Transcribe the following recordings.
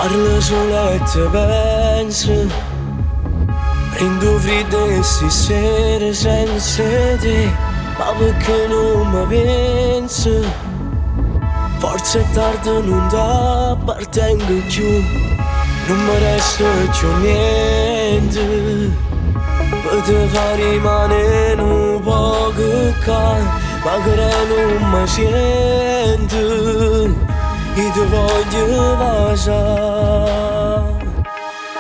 Parlo solo e te penso, prendo freddo e si sera senza te, ma perché non mi penso? Forse è tardi, non ti appartengo più, non mi resta più niente. Potevo far rimanere un po' che ma che non mi sento. Io ti voglio lasciare,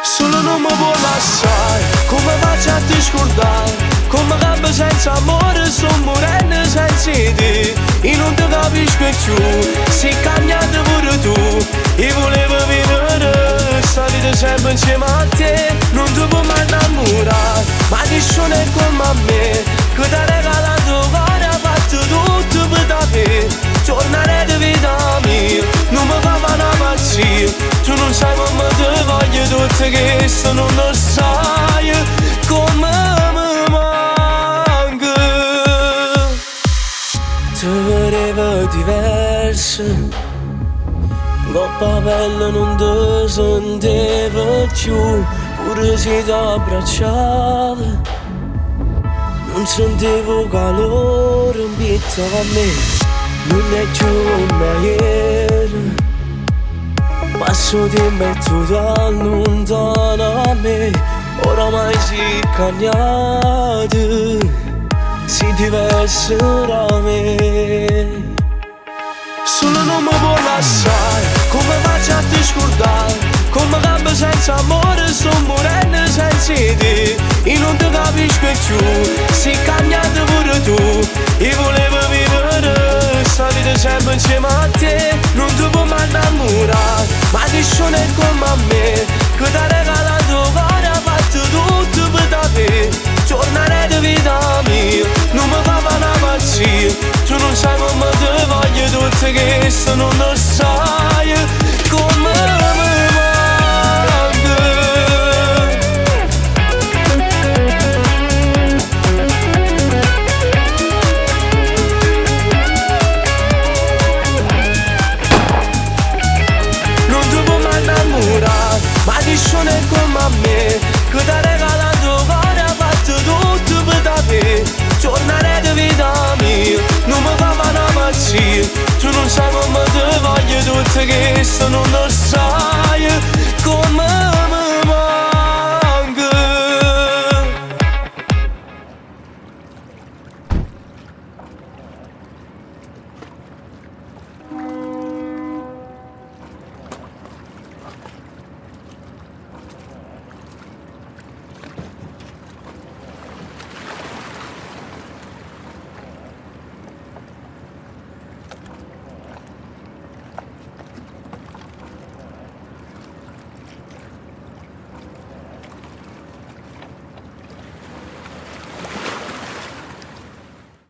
solo non mi può lasciare. Come faccio a ti scordare? Come campo senza amore, sto morendo senza te. Io non ti capisco più, sei cambiato pure tu. Io volevo vivere, stare sempre insieme a te. Non ti può mai innamorare, ma nessuno è come a me, che ti ha regalato cuore, ha fatto tutto per te. Tornare di vita mia, non mi fa una pazzia. Tu non sai come ti voglio, tutto che se non lo sai come mi manca. Ti volevo diverso, coppa pelle non ti sentivo più. Pure se ti abbracciavo non sentivo calore, invitava a me. Non è più come ieri, passo di mezzo da lontano a me. Oramai si cambiato, si diverso da me. Solo non mi può lasciare, come faccio a ti scordare? Come campo senza amore, sto morendo senza te. Io non ti capisco più, sei cambiato pure tu. Io volevo vivere, stare sempre insieme a te. Non ti può mai innamorare, ma nessuno è come a me, che ti ha regalato cuore, ha fatto tutto per te. Tornare di vita mia, non mi fa una pazzia. Tu non sai come ti voglio, tutto che se non lo